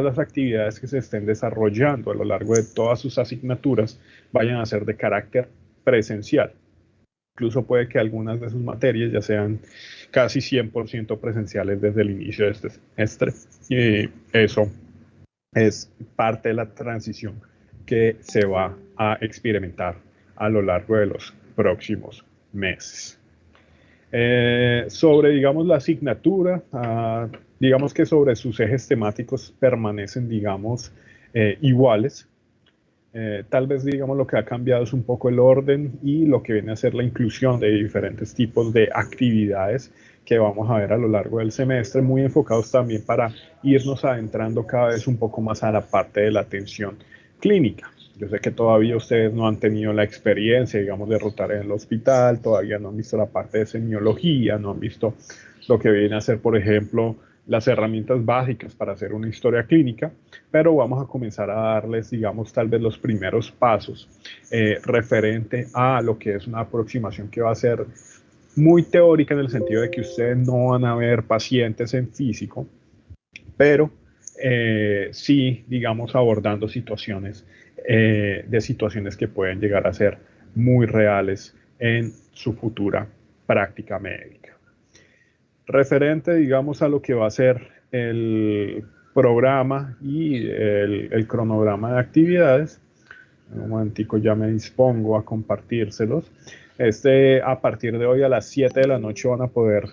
las actividades que se estén desarrollando a lo largo de todas sus asignaturas vayan a ser de carácter presencial. Incluso puede que algunas de sus materias ya sean casi 100% presenciales desde el inicio de este semestre. Y eso es parte de la transición que se va a experimentar a lo largo de los próximos meses. Sobre, digamos, la asignatura, digamos que sobre sus ejes temáticos permanecen, digamos, iguales. Tal vez, digamos, lo que ha cambiado es un poco el orden y lo que viene a ser la inclusión de diferentes tipos de actividades que vamos a ver a lo largo del semestre, muy enfocados también para irnos adentrando cada vez un poco más a la parte de la atención clínica. Yo sé que todavía ustedes no han tenido la experiencia, digamos, de rotar en el hospital, todavía no han visto la parte de semiología, no han visto lo que viene a ser, por ejemplo, las herramientas básicas para hacer una historia clínica, pero vamos a comenzar a darles, digamos, tal vez los primeros pasos referente a lo que es una aproximación que va a ser muy teórica en el sentido de que ustedes no van a ver pacientes en físico, pero sí, digamos, abordando situaciones de situaciones que pueden llegar a ser muy reales en su futura práctica médica. Referente, digamos, a lo que va a ser el programa y el cronograma de actividades, un momentico ya me dispongo a compartírselos. A partir de hoy a las 7 de la noche van a poder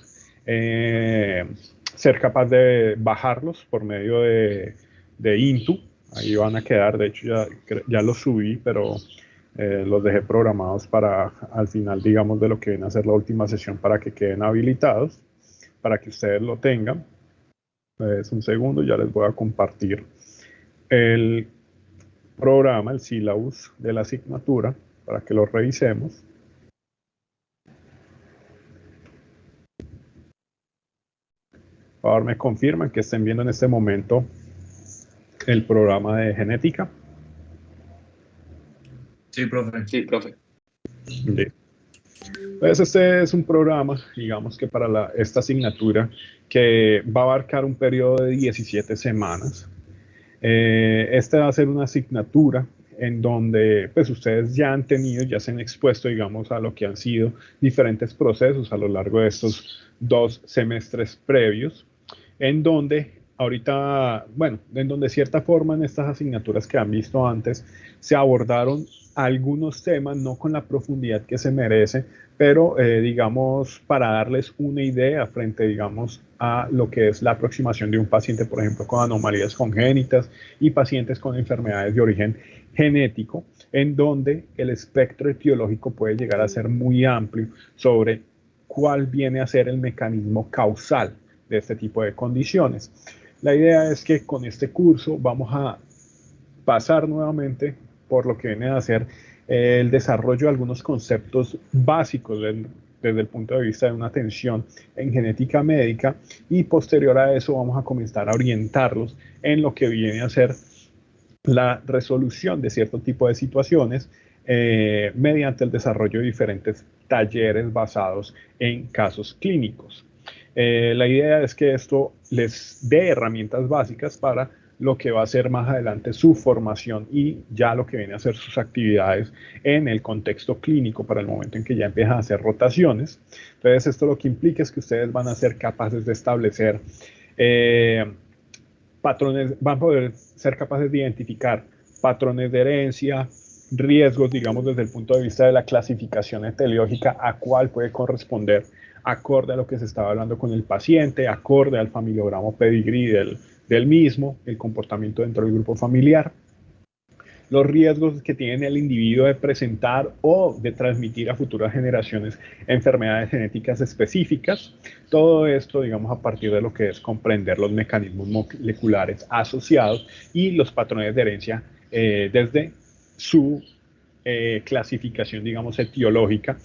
ser capaz de bajarlos por medio de Intu. Ahí van a quedar, de hecho ya los subí, pero los dejé programados para al final, digamos, de lo que viene a ser la última sesión para que queden habilitados, para que ustedes lo tengan. Un segundo, ya les voy a compartir el programa, el sílabus de la asignatura, para que lo revisemos. Por favor, me confirman que estén viendo en este momento el programa de genética. Sí, profe. Sí, profe. Bien. Pues este es un programa, digamos que para esta asignatura, que va a abarcar un periodo de 17 semanas. Esta va a ser una asignatura en donde pues ustedes ya se han expuesto, digamos, a lo que han sido diferentes procesos a lo largo de estos 2 semestres previos, en donde ahorita, bueno, en donde de cierta forma en estas asignaturas que han visto antes se abordaron algunos temas, no con la profundidad que se merece, pero digamos, para darles una idea frente, digamos, a lo que es la aproximación de un paciente, por ejemplo, con anomalías congénitas y pacientes con enfermedades de origen genético, en donde el espectro etiológico puede llegar a ser muy amplio sobre cuál viene a ser el mecanismo causal de este tipo de condiciones. La idea es que con este curso vamos a pasar nuevamente por lo que viene a ser el desarrollo de algunos conceptos básicos desde el punto de vista de una atención en genética médica, y posterior a eso vamos a comenzar a orientarlos en lo que viene a ser la resolución de cierto tipo de situaciones mediante el desarrollo de diferentes talleres basados en casos clínicos. La idea es que esto les dé herramientas básicas para lo que va a ser más adelante su formación y ya lo que viene a ser sus actividades en el contexto clínico para el momento en que ya empiezan a hacer rotaciones. Entonces esto lo que implica es que ustedes van a ser capaces de establecer patrones, van a poder ser capaces de identificar patrones de herencia, riesgos, digamos, desde el punto de vista de la clasificación etiológica, a cuál puede corresponder acorde a lo que se estaba hablando con el paciente, acorde al familiograma pedigrí del mismo, el comportamiento dentro del grupo familiar, los riesgos que tiene el individuo de presentar o de transmitir a futuras generaciones enfermedades genéticas específicas. Todo esto, digamos, a partir de lo que es comprender los mecanismos moleculares asociados y los patrones de herencia desde su clasificación, digamos, etiológica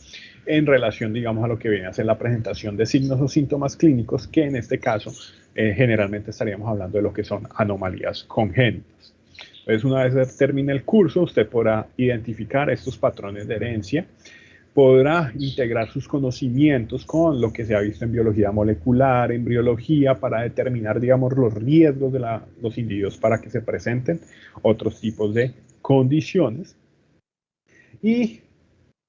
en relación, digamos, a lo que viene a ser la presentación de signos o síntomas clínicos, que en este caso generalmente estaríamos hablando de lo que son anomalías congénitas. Entonces, una vez termine el curso, usted podrá identificar estos patrones de herencia, podrá integrar sus conocimientos con lo que se ha visto en biología molecular, embriología, para determinar, digamos, los riesgos de los individuos para que se presenten otros tipos de condiciones. Y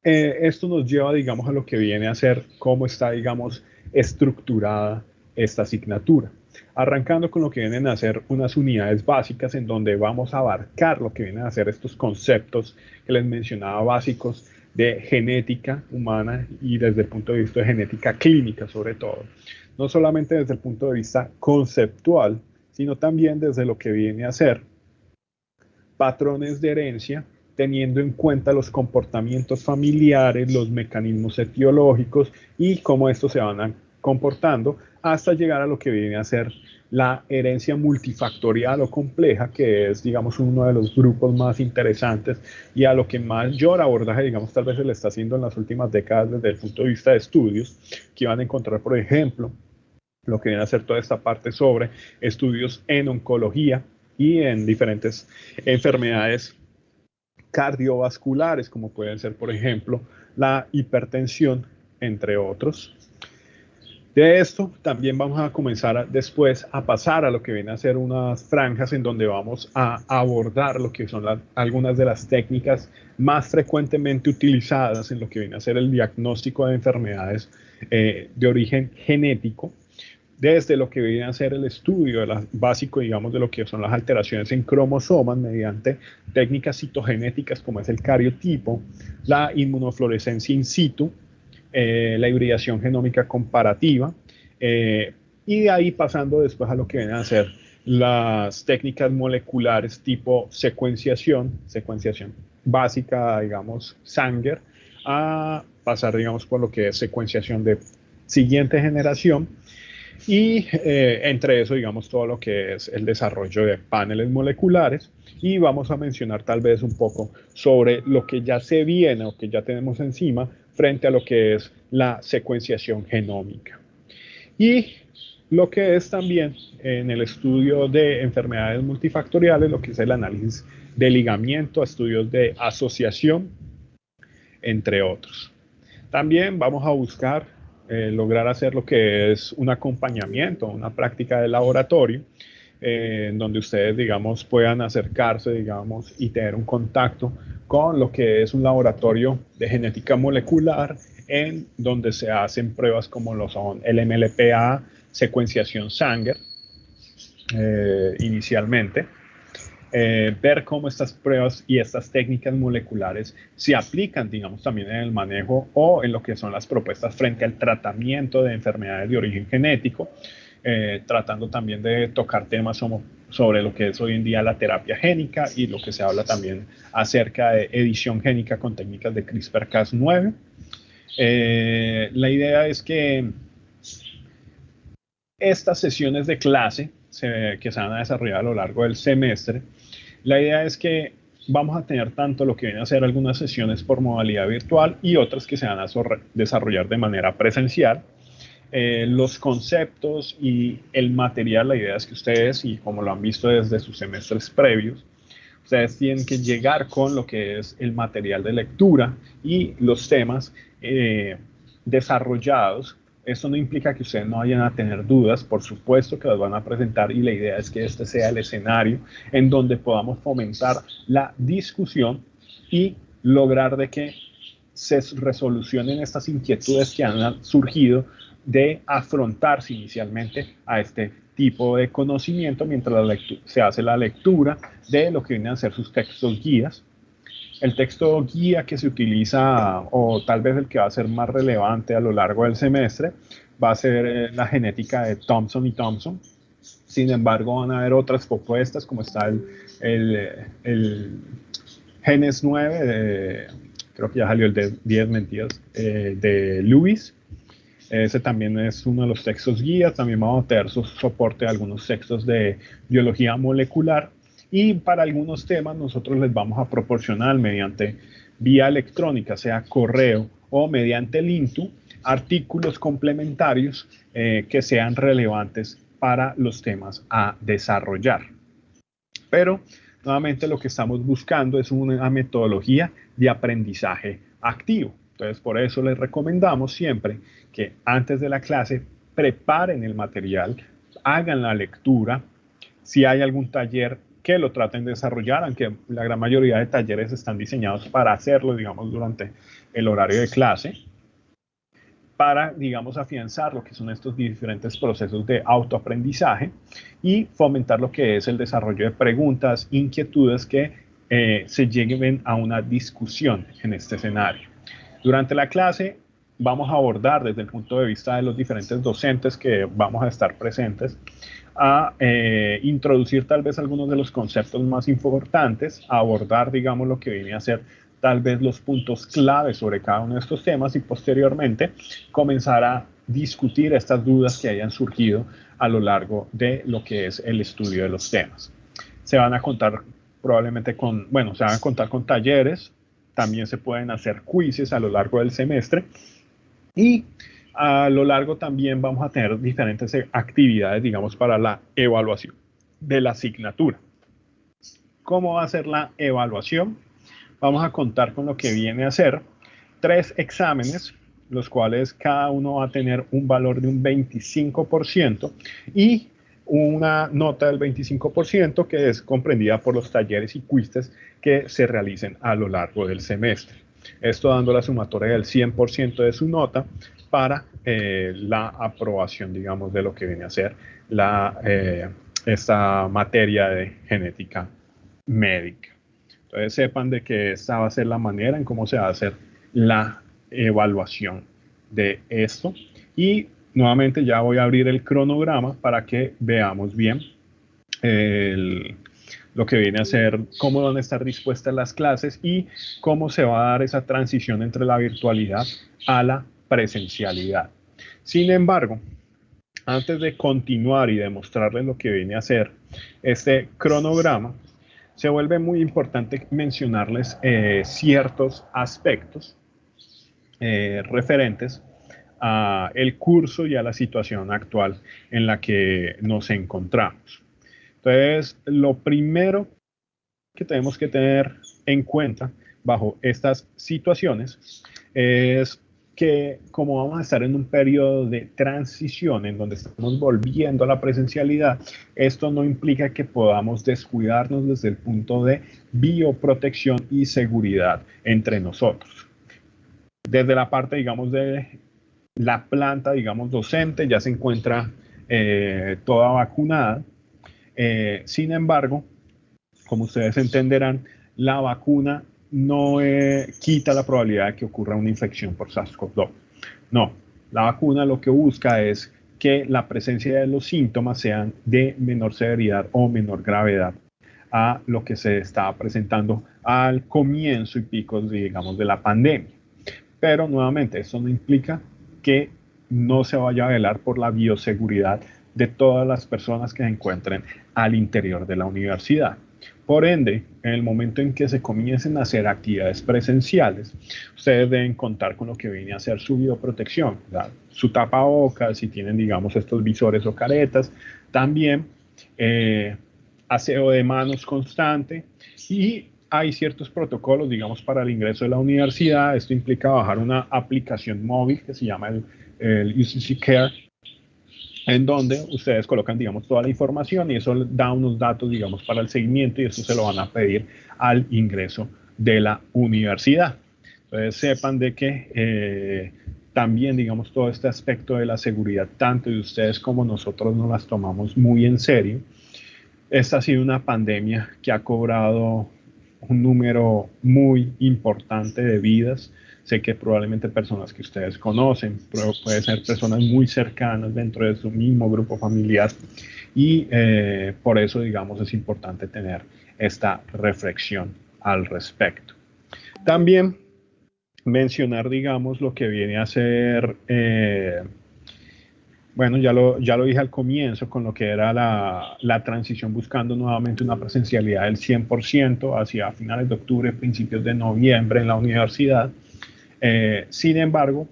esto nos lleva, digamos, a lo que viene a ser cómo está, digamos, estructurada esta asignatura. Arrancando con lo que vienen a ser unas unidades básicas en donde vamos a abarcar lo que vienen a ser estos conceptos que les mencionaba básicos de genética humana y desde el punto de vista de genética clínica sobre todo. No solamente desde el punto de vista conceptual, sino también desde lo que viene a ser patrones de herencia, teniendo en cuenta los comportamientos familiares, los mecanismos etiológicos y cómo estos se van comportando hasta llegar a lo que viene a ser la herencia multifactorial o compleja, que es, digamos, uno de los grupos más interesantes y a lo que mayor abordaje, digamos, tal vez se le está haciendo en las últimas décadas desde el punto de vista de estudios, que van a encontrar, por ejemplo, lo que viene a ser toda esta parte sobre estudios en oncología y en diferentes enfermedades cardiovasculares, como pueden ser, por ejemplo, la hipertensión, entre otros. De esto también vamos a comenzar después a pasar a lo que viene a ser unas franjas en donde vamos a abordar lo que son algunas de las técnicas más frecuentemente utilizadas en lo que viene a ser el diagnóstico de enfermedades de origen genético, desde lo que viene a ser el estudio básico, digamos, de lo que son las alteraciones en cromosomas mediante técnicas citogenéticas como es el cariotipo, la inmunofluorescencia in situ, la hibridación genómica comparativa, y de ahí pasando después a lo que vienen a ser las técnicas moleculares tipo secuenciación básica, digamos, Sanger, a pasar, digamos, por lo que es secuenciación de siguiente generación, y entre eso, digamos, todo lo que es el desarrollo de paneles moleculares, y vamos a mencionar tal vez un poco sobre lo que ya se viene o que ya tenemos encima frente a lo que es la secuenciación genómica. Y lo que es también en el estudio de enfermedades multifactoriales, lo que es el análisis de ligamiento, estudios de asociación, entre otros. También vamos a buscar lograr hacer lo que es un acompañamiento, una práctica de laboratorio, en donde ustedes, digamos, puedan acercarse, digamos, y tener un contacto con lo que es un laboratorio de genética molecular, en donde se hacen pruebas como lo son el MLPA, secuenciación Sanger, inicialmente. Ver cómo estas pruebas y estas técnicas moleculares se aplican, digamos, también en el manejo o en lo que son las propuestas frente al tratamiento de enfermedades de origen genético, tratando también de tocar temas sobre lo que es hoy en día la terapia génica y lo que se habla también acerca de edición génica con técnicas de CRISPR-Cas9. La idea es que estas sesiones de clase que se van a desarrollar a lo largo del semestre, la idea es que vamos a tener tanto lo que viene a ser algunas sesiones por modalidad virtual y otras que se van a desarrollar de manera presencial. Los conceptos y el material, la idea es que ustedes, y como lo han visto desde sus semestres previos, ustedes tienen que llegar con lo que es el material de lectura y los temas desarrollados. Esto no implica que ustedes no vayan a tener dudas, por supuesto que las van a presentar, y la idea es que este sea el escenario en donde podamos fomentar la discusión y lograr de que se resolucionen estas inquietudes que han surgido de afrontarse inicialmente a este tipo de conocimiento mientras se hace la lectura de lo que vienen a ser sus textos guías. El texto guía que se utiliza, o tal vez el que va a ser más relevante a lo largo del semestre, va a ser la genética de Thompson y Thompson. Sin embargo, van a haber otras propuestas, como está el Genes 9, creo que ya salió el de 10 mentiras, de Lewis. Ese también es uno de los textos guías. También vamos a tener soporte a algunos textos de biología molecular. Y para algunos temas nosotros les vamos a proporcionar mediante vía electrónica, sea correo o mediante el INTU, artículos complementarios que sean relevantes para los temas a desarrollar. Pero nuevamente lo que estamos buscando es una metodología de aprendizaje activo. Entonces, por eso les recomendamos siempre que antes de la clase preparen el material, hagan la lectura. Si hay algún taller, que lo traten de desarrollar, aunque la gran mayoría de talleres están diseñados para hacerlo, digamos, durante el horario de clase, para, digamos, afianzar lo que son estos diferentes procesos de autoaprendizaje y fomentar lo que es el desarrollo de preguntas, inquietudes que se lleguen a una discusión en este escenario. Durante la clase vamos a abordar desde el punto de vista de los diferentes docentes que vamos a estar presentes, a introducir tal vez algunos de los conceptos más importantes, a abordar, digamos, lo que viene a ser tal vez los puntos clave sobre cada uno de estos temas y posteriormente comenzar a discutir estas dudas que hayan surgido a lo largo de lo que es el estudio de los temas. Se van a contar probablemente se van a contar con talleres, también se pueden hacer quizzes a lo largo del semestre y a lo largo también vamos a tener diferentes actividades, digamos, para la evaluación de la asignatura. ¿Cómo va a ser la evaluación? Vamos a contar con lo que viene a ser 3 exámenes, los cuales cada uno va a tener un valor de un 25% y una nota del 25% que es comprendida por los talleres y quizzes que se realicen a lo largo del semestre. Esto dando la sumatoria del 100% de su nota para la aprobación, digamos, de lo que viene a ser esta materia de genética médica. Entonces sepan de que esta va a ser la manera en cómo se va a hacer la evaluación de esto. Y nuevamente ya voy a abrir el cronograma para que veamos bien lo que viene a ser cómo van a estar dispuestas las clases y cómo se va a dar esa transición entre la virtualidad a la presencialidad. Sin embargo, antes de continuar y demostrarles lo que viene a ser este cronograma, se vuelve muy importante mencionarles ciertos aspectos referentes a el curso y a la situación actual en la que nos encontramos. Entonces, lo primero que tenemos que tener en cuenta bajo estas situaciones es que como vamos a estar en un periodo de transición en donde estamos volviendo a la presencialidad, esto no implica que podamos descuidarnos desde el punto de bioprotección y seguridad entre nosotros. Desde la parte, digamos, de la planta, digamos, docente, ya se encuentra toda vacunada. Sin embargo, como ustedes entenderán, la vacuna no quita la probabilidad de que ocurra una infección por SARS-CoV-2. No, la vacuna lo que busca es que la presencia de los síntomas sean de menor severidad o menor gravedad a lo que se estaba presentando al comienzo y picos, digamos, de la pandemia. Pero nuevamente, eso no implica que no se vaya a velar por la bioseguridad de todas las personas que se encuentren al interior de la universidad. Por ende, en el momento en que se comiencen a hacer actividades presenciales, ustedes deben contar con lo que viene a ser su bioprotección, ¿verdad? Su tapabocas, si tienen, digamos, estos visores o caretas, también aseo de manos constante y hay ciertos protocolos, digamos, para el ingreso de la universidad. Esto implica bajar una aplicación móvil que se llama el UCC Care, en donde ustedes colocan, digamos, toda la información y eso da unos datos, digamos, para el seguimiento y eso se lo van a pedir al ingreso de la universidad. Entonces sepan de que también, digamos, todo este aspecto de la seguridad, tanto de ustedes como nosotros nos las tomamos muy en serio. Esta ha sido una pandemia que ha cobrado un número muy importante de vidas. Sé que probablemente personas que ustedes conocen, pero puede ser personas muy cercanas dentro de su mismo grupo familiar y por eso, digamos, es importante tener esta reflexión al respecto. También mencionar, digamos, lo que viene a ser, bueno, ya lo dije al comienzo con lo que era la transición buscando nuevamente una presencialidad del 100% hacia finales de octubre, principios de noviembre en la universidad. Sin embargo,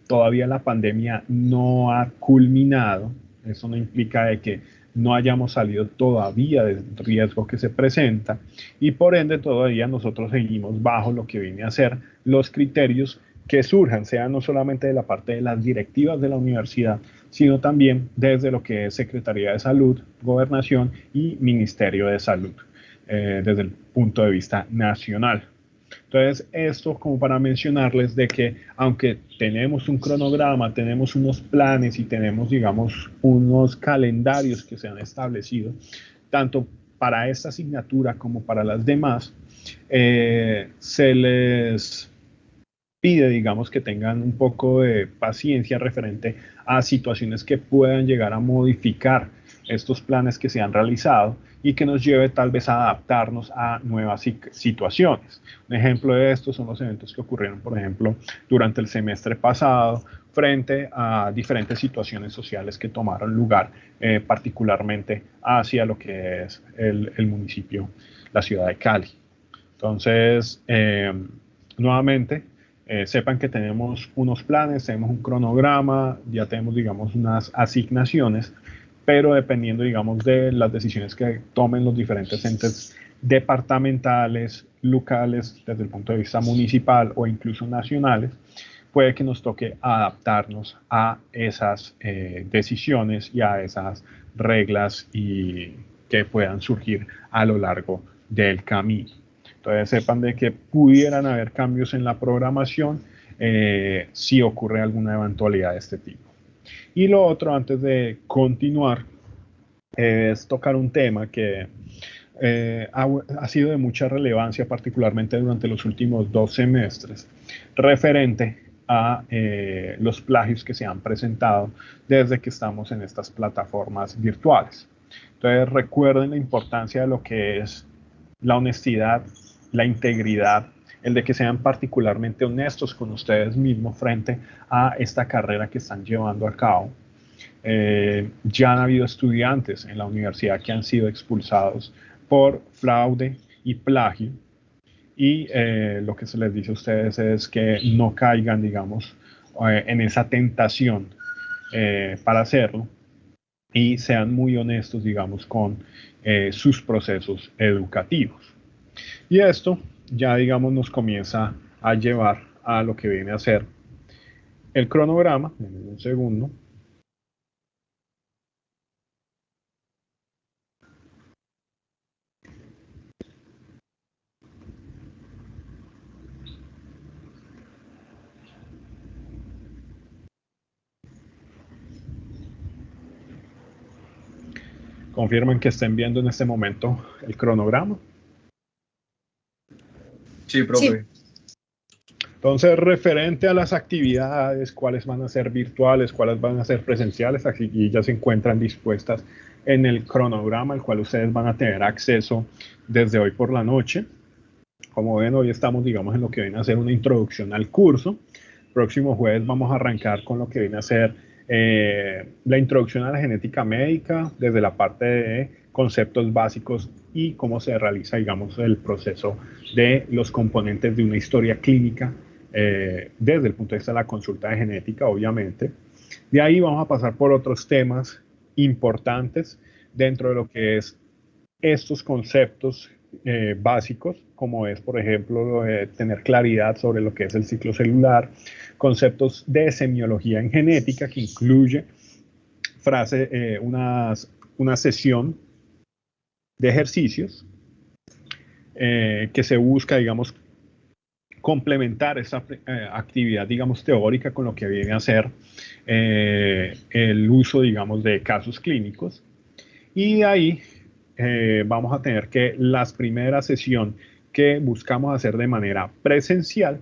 todavía la pandemia no ha culminado. Eso no implica de que no hayamos salido todavía del riesgo que se presenta y por ende todavía nosotros seguimos bajo lo que viene a ser los criterios que surjan, sean no solamente de la parte de las directivas de la universidad, sino también desde lo que es Secretaría de Salud, Gobernación y Ministerio de Salud, desde el punto de vista nacional. Entonces, esto como para mencionarles de que aunque tenemos un cronograma, tenemos unos planes y tenemos, digamos, unos calendarios que se han establecido, tanto para esta asignatura como para las demás, se les pide, digamos, que tengan un poco de paciencia referente a situaciones que puedan llegar a modificar estos planes que se han realizado y que nos lleve tal vez a adaptarnos a nuevas situaciones. Un ejemplo de esto son los eventos que ocurrieron, por ejemplo, durante el semestre pasado, frente a diferentes situaciones sociales que tomaron lugar, particularmente hacia lo que es el municipio, la ciudad de Cali. Entonces, nuevamente, sepan que tenemos unos planes, tenemos un cronograma, ya tenemos, digamos, unas asignaciones, pero dependiendo, digamos, de las decisiones que tomen los diferentes entes departamentales, locales, desde el punto de vista municipal o incluso nacionales, puede que nos toque adaptarnos a esas decisiones y a esas reglas y que puedan surgir a lo largo del camino. Entonces sepan de que pudieran haber cambios en la programación si ocurre alguna eventualidad de este tipo. Y lo otro, antes de continuar, es tocar un tema que ha sido de mucha relevancia, particularmente durante los últimos 2 semestres, referente a los plagios que se han presentado desde que estamos en estas plataformas virtuales. Entonces recuerden la importancia de lo que es la honestidad, la integridad, el de que sean particularmente honestos con ustedes mismos frente a esta carrera que están llevando a cabo. Ya han habido estudiantes en la universidad que han sido expulsados por fraude y plagio, y lo que se les dice a ustedes es que no caigan, digamos, en esa tentación para hacerlo y sean muy honestos, digamos, con sus procesos educativos. Y esto ya, digamos, nos comienza a llevar a lo que viene a ser el cronograma. En un segundo. Confirmen que estén viendo en este momento el cronograma. Sí, profe. Entonces, referente a las actividades, cuáles van a ser virtuales, cuáles van a ser presenciales, aquí ya se encuentran dispuestas en el cronograma, al cual ustedes van a tener acceso desde hoy por la noche. Como ven, hoy estamos, digamos, en lo que viene a ser una introducción al curso. Próximo jueves vamos a arrancar con lo que viene a ser la introducción a la genética médica, desde la parte de conceptos básicos y cómo se realiza, digamos, el proceso de los componentes de una historia clínica desde el punto de vista de la consulta de genética, obviamente. De ahí vamos a pasar por otros temas importantes dentro de lo que es estos conceptos básicos, como es, por ejemplo, tener claridad sobre lo que es el ciclo celular, conceptos de semiología en genética, que incluye una sesión de ejercicios que se busca, digamos, complementar esa actividad, digamos, teórica con lo que viene a ser el uso, digamos, de casos clínicos. Y de ahí vamos a tener que la primera sesión que buscamos hacer de manera presencial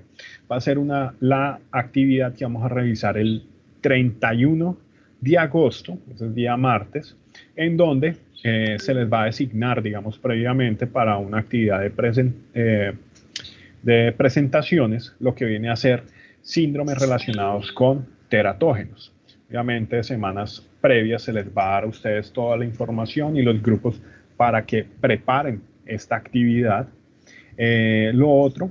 va a ser la actividad que vamos a realizar el 31 de agosto, ese es día martes, en donde se les va a designar, digamos, previamente para una actividad de presentaciones, lo que viene a ser síndromes relacionados con teratógenos. Obviamente, semanas previas se les va a dar a ustedes toda la información y los grupos para que preparen esta actividad. Lo otro,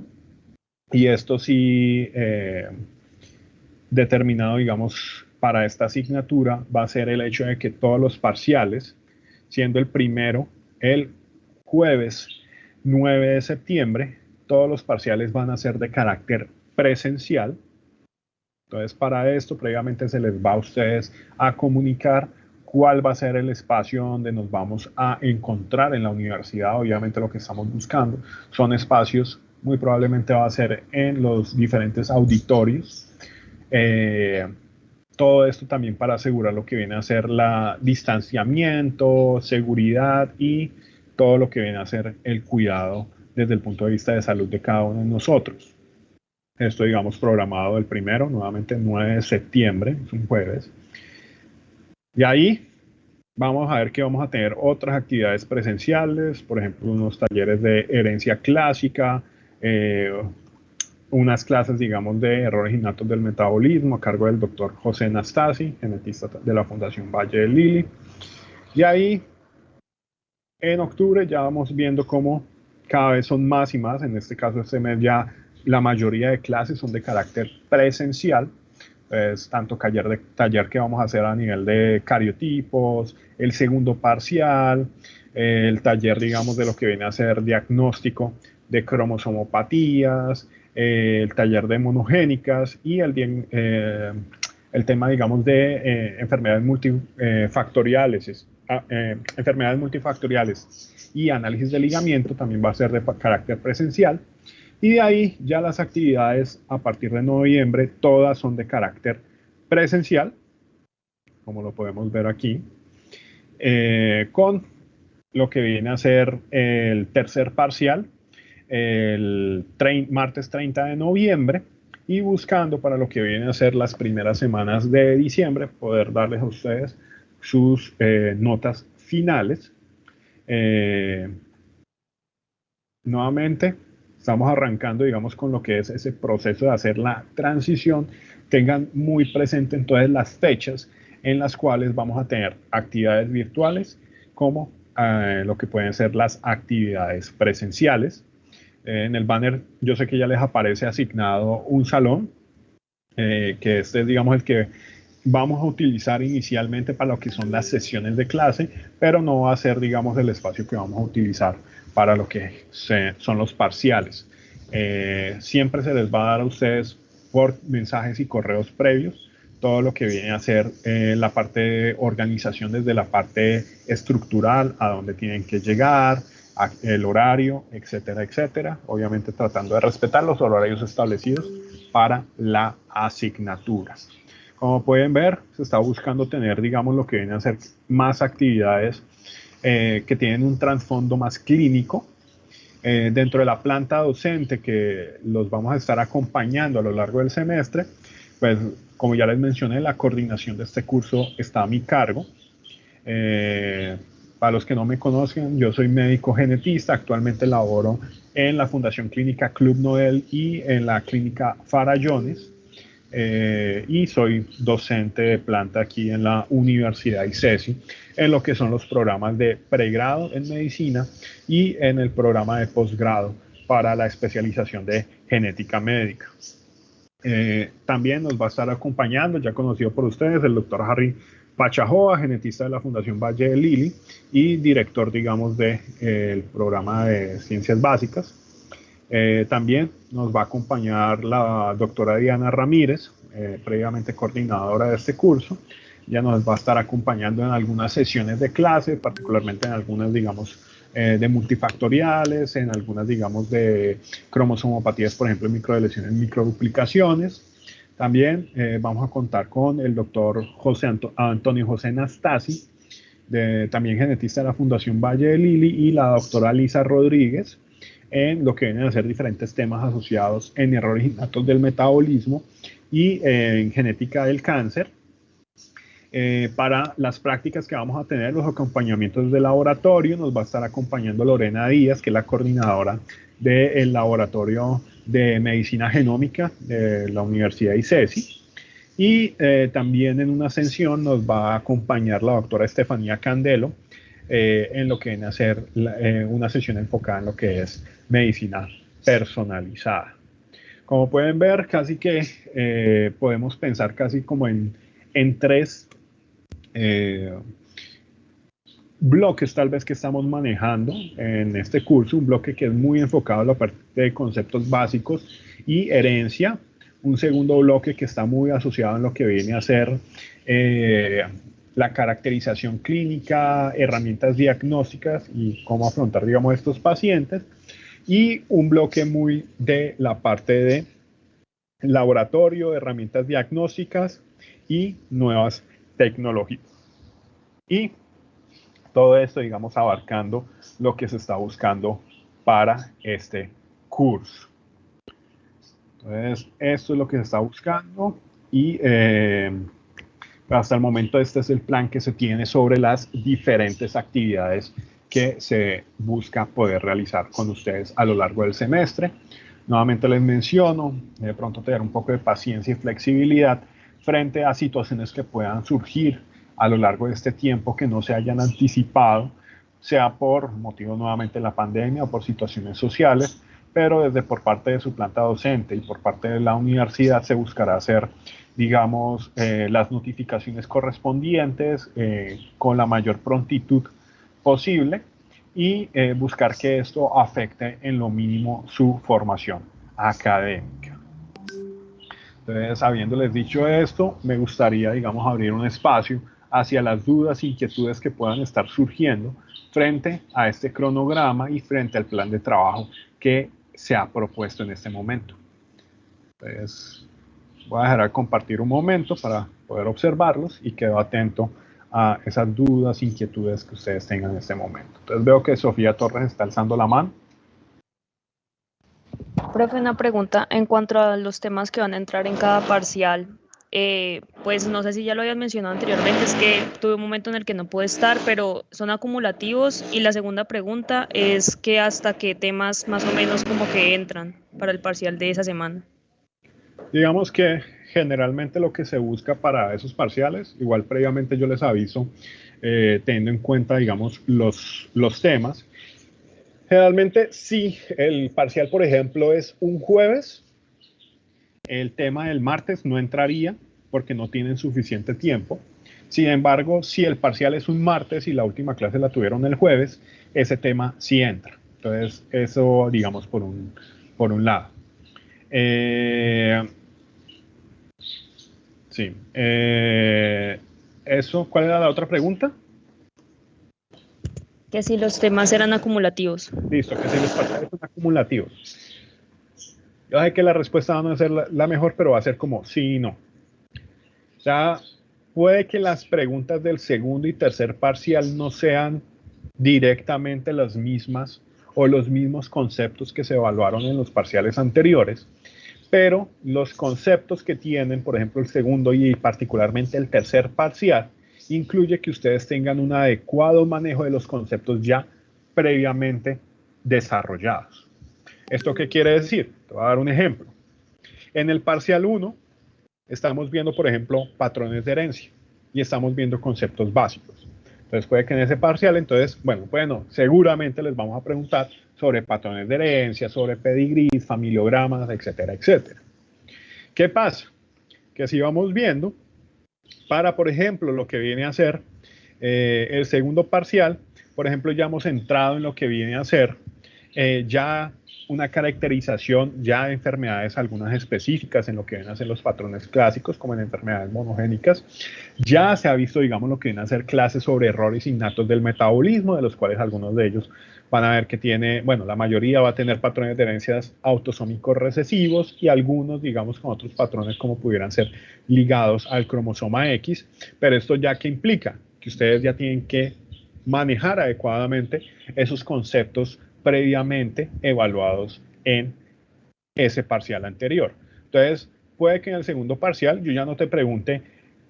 y esto sí determinado, digamos, para esta asignatura, va a ser el hecho de que todos los parciales, siendo el primero el jueves 9 de septiembre, todos los parciales van a ser de carácter presencial, Entonces, para esto, previamente se les va a ustedes a comunicar cuál va a ser el espacio donde nos vamos a encontrar en la universidad. Obviamente lo que estamos buscando son espacios, muy probablemente va a ser en los diferentes auditorios. Todo esto también para asegurar lo que viene a ser la distanciamiento, seguridad y todo lo que viene a ser el cuidado desde el punto de vista de salud de cada uno de nosotros. Esto, digamos, programado el primero, nuevamente 9 de septiembre, es un jueves. Y ahí vamos a ver que vamos a tener otras actividades presenciales, por ejemplo, unos talleres de herencia clásica, unas clases, digamos, de errores innatos del metabolismo a cargo del doctor José Nastasi, genetista de la Fundación Valle de Lili. Y ahí, en octubre, ya vamos viendo cómo cada vez son más y más. En este caso, este mes ya la mayoría de clases son de carácter presencial. Es tanto taller que vamos a hacer a nivel de cariotipos, el segundo parcial, el taller, digamos, de lo que viene a ser diagnóstico de cromosomopatías, el taller de monogénicas y el tema, digamos, de enfermedades multifactoriales, enfermedades multifactoriales y análisis de ligamiento también va a ser de carácter presencial. Y de ahí ya las actividades a partir de noviembre, todas son de carácter presencial, como lo podemos ver aquí, con lo que viene a ser el tercer parcial, el martes 30 de noviembre, y buscando para lo que viene a ser las primeras semanas de diciembre, poder darles a ustedes sus notas finales. Nuevamente, estamos arrancando, digamos, con lo que es ese proceso de hacer la transición. Tengan muy presente entonces las fechas en las cuales vamos a tener actividades virtuales como lo que pueden ser las actividades presenciales. En el banner yo sé que ya les aparece asignado un salón, que este es, digamos, el que vamos a utilizar inicialmente para lo que son las sesiones de clase, pero no va a ser, digamos, el espacio que vamos a utilizar para lo que son los parciales. Siempre se les va a dar a ustedes por mensajes y correos previos todo lo que viene a ser la parte de organización desde la parte estructural, a dónde tienen que llegar, el horario, etcétera, etcétera. Obviamente tratando de respetar los horarios establecidos para la asignatura. Como pueden ver, se está buscando tener, digamos, lo que viene a ser más actividades que tienen un trasfondo más clínico. Dentro de la planta docente que los vamos a estar acompañando a lo largo del semestre, pues como ya les mencioné, la coordinación de este curso está a mi cargo. Para los que no me conocen, yo soy médico genetista, actualmente laboro en la Fundación Clínica Club Nobel y en la Clínica Farallones. Y soy docente de planta aquí en la Universidad ICESI en lo que son los programas de pregrado en medicina y en el programa de posgrado para la especialización de genética médica. También nos va a estar acompañando, ya conocido por ustedes, el doctor Harry Pachajoa, genetista de la Fundación Valle de Lili y director, digamos, del programa de ciencias básicas. También nos va a acompañar la doctora Diana Ramírez, previamente coordinadora de este curso. Ya nos va a estar acompañando en algunas sesiones de clase, particularmente en algunas, digamos, de multifactoriales, en algunas, digamos, de cromosomopatías, por ejemplo, microdeleciones, microduplicaciones. También vamos a contar con el doctor Antonio José Nastasi, también genetista de la Fundación Valle de Lili, y la doctora Lisa Rodríguez, en lo que vienen a ser diferentes temas asociados en errores innatos del metabolismo y en genética del cáncer. Para las prácticas que vamos a tener, los acompañamientos de laboratorio, nos va a estar acompañando Lorena Díaz, que es la coordinadora del laboratorio de medicina genómica de la Universidad ICESI. Y también en una sesión nos va a acompañar la doctora Estefanía Candelo, en lo que viene a ser una sesión enfocada en lo que es medicina personalizada. Como pueden ver, casi que podemos pensar casi como en tres bloques tal vez que estamos manejando en este curso. Un bloque que es muy enfocado a la parte de conceptos básicos y herencia, un segundo bloque que está muy asociado en lo que viene a ser la caracterización clínica, herramientas diagnósticas y cómo afrontar, digamos, estos pacientes. Y un bloque muy de la parte de laboratorio, herramientas diagnósticas y nuevas tecnologías. Y todo esto, digamos, abarcando lo que se está buscando para este curso. Entonces, esto es lo que se está buscando y hasta el momento este es el plan que se tiene sobre las diferentes actividades que se busca poder realizar con ustedes a lo largo del semestre. Nuevamente les menciono, de pronto tener un poco de paciencia y flexibilidad frente a situaciones que puedan surgir a lo largo de este tiempo que no se hayan anticipado, sea por motivos nuevamente de la pandemia o por situaciones sociales, pero desde por parte de su planta docente y por parte de la universidad se buscará hacer, digamos, las notificaciones correspondientes con la mayor prontitud posible y buscar que esto afecte en lo mínimo su formación académica. Entonces, habiéndoles dicho esto, me gustaría, digamos, abrir un espacio hacia las dudas e inquietudes que puedan estar surgiendo frente a este cronograma y frente al plan de trabajo que se ha propuesto en este momento. Entonces, voy a dejar de compartir un momento para poder observarlos y quedo atento a esas dudas, inquietudes que ustedes tengan en este momento. Entonces veo que Sofía Torres está alzando la mano. Profe, una pregunta en cuanto a los temas que van a entrar en cada parcial. Pues no sé si ya lo habían mencionado anteriormente, es que tuve un momento en el que no pude estar, pero son acumulativos. Y la segunda pregunta es que hasta qué temas más o menos como que entran para el parcial de esa semana. Digamos que generalmente lo que se busca para esos parciales, igual previamente yo les aviso, teniendo en cuenta, digamos, los temas. Generalmente, si el parcial, por ejemplo, es un jueves, el tema del martes no entraría porque no tienen suficiente tiempo. Sin embargo, si el parcial es un martes y la última clase la tuvieron el jueves, ese tema sí entra. Entonces, eso, digamos, por un lado. Sí. Eso, ¿cuál era la otra pregunta? Que si los temas eran acumulativos. Listo, que si los parciales son acumulativos. Yo sé que la respuesta no va a ser la mejor, pero va a ser como sí y no. O sea, puede que las preguntas del segundo y tercer parcial no sean directamente las mismas o los mismos conceptos que se evaluaron en los parciales anteriores, pero los conceptos que tienen, por ejemplo, el segundo y particularmente el tercer parcial, incluye que ustedes tengan un adecuado manejo de los conceptos ya previamente desarrollados. ¿Esto qué quiere decir? Te voy a dar un ejemplo. En el parcial 1 estamos viendo, por ejemplo, patrones de herencia y estamos viendo conceptos básicos. Entonces puede que en ese parcial, entonces, bueno, seguramente les vamos a preguntar sobre patrones de herencia, sobre pedigrís, familiogramas, etcétera, etcétera. ¿Qué pasa? Que si vamos viendo, para, por ejemplo, lo que viene a ser el segundo parcial, por ejemplo, ya hemos entrado en lo que viene a ser ya una caracterización ya de enfermedades algunas específicas en lo que vienen a ser los patrones clásicos, como en enfermedades monogénicas. Ya se ha visto, digamos, lo que vienen a ser clases sobre errores innatos del metabolismo, de los cuales algunos de ellos van a ver que tiene, bueno, la mayoría va a tener patrones de herencias autosómicos recesivos y algunos, digamos, con otros patrones como pudieran ser ligados al cromosoma X, pero esto ya que implica que ustedes ya tienen que manejar adecuadamente esos conceptos previamente evaluados en ese parcial anterior. Entonces, puede que en el segundo parcial yo ya no te pregunte,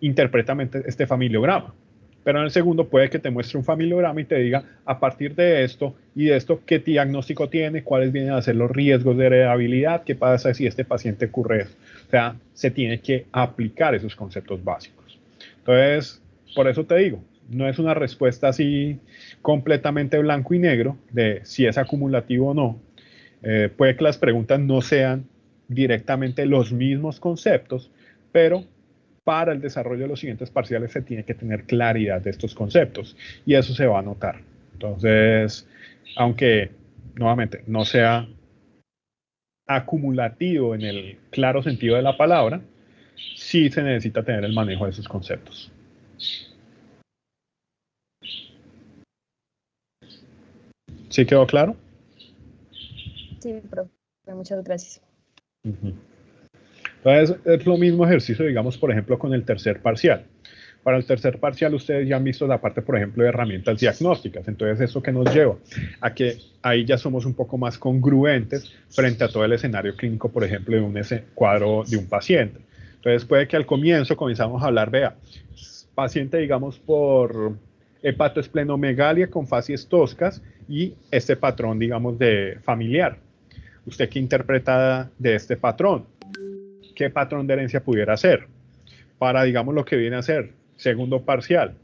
interprétame este familiograma, pero en el segundo puede que te muestre un familiograma y te diga, a partir de esto y de esto, qué diagnóstico tiene, cuáles vienen a ser los riesgos de heredabilidad, qué pasa si este paciente ocurre eso. O sea, se tiene que aplicar esos conceptos básicos. Entonces, por eso te digo, no es una respuesta así completamente blanco y negro de si es acumulativo o no. Puede que las preguntas no sean directamente los mismos conceptos, pero para el desarrollo de los siguientes parciales se tiene que tener claridad de estos conceptos y eso se va a notar. Entonces, aunque nuevamente no sea acumulativo en el claro sentido de la palabra, sí se necesita tener el manejo de esos conceptos. ¿Sí quedó claro? Sí, profe, muchas gracias. Entonces, es lo mismo ejercicio, digamos, por ejemplo, con el tercer parcial. Para el tercer parcial, ustedes ya han visto la parte, por ejemplo, de herramientas diagnósticas. Entonces, ¿eso qué nos lleva? A que ahí ya somos un poco más congruentes frente a todo el escenario clínico, por ejemplo, de un cuadro de un paciente. Entonces, puede que al comienzo comenzamos a hablar, vea, paciente, digamos, por hepatoesplenomegalia con facies toscas y este patrón, digamos, de familiar. ¿Usted qué interpreta de este patrón? ¿Qué patrón de herencia pudiera ser? Para, digamos, lo que viene a ser segundo parcial.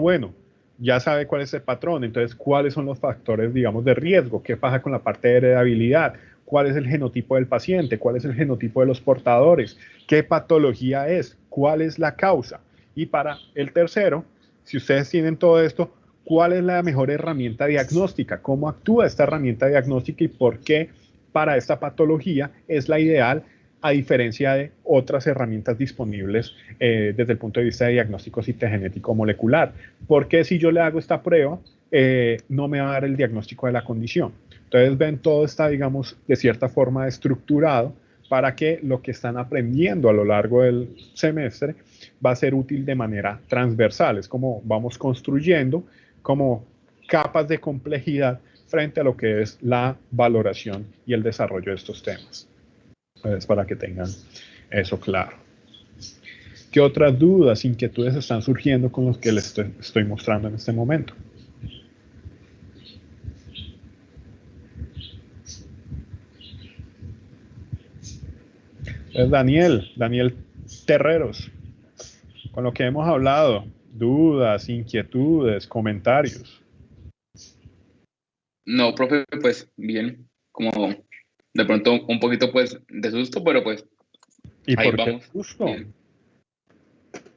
Bueno, ya sabe cuál es el patrón, entonces, ¿cuáles son los factores, digamos, de riesgo? ¿Qué pasa con la parte de heredabilidad? ¿Cuál es el genotipo del paciente? ¿Cuál es el genotipo de los portadores? ¿Qué patología es? ¿Cuál es la causa? Y para el tercero, si ustedes tienen todo esto, ¿cuál es la mejor herramienta diagnóstica? ¿Cómo actúa esta herramienta diagnóstica y por qué para esta patología es la ideal, a diferencia de otras herramientas disponibles desde el punto de vista de diagnóstico citogenético molecular? Porque si yo le hago esta prueba, no me va a dar el diagnóstico de la condición. Entonces, ven, todo está, digamos, de cierta forma estructurado para que lo que están aprendiendo a lo largo del semestre va a ser útil de manera transversal. Es como vamos construyendo como capas de complejidad frente a lo que es la valoración y el desarrollo de estos temas. Pues para que tengan eso claro. ¿Qué otras dudas, inquietudes están surgiendo con los que les estoy mostrando en este momento? Entonces, Daniel Terreros, con lo que hemos hablado, dudas, inquietudes, comentarios. No, profe, pues bien, como de pronto un poquito pues de susto, pero pues ¿Y ahí por vamos. qué susto? Bien.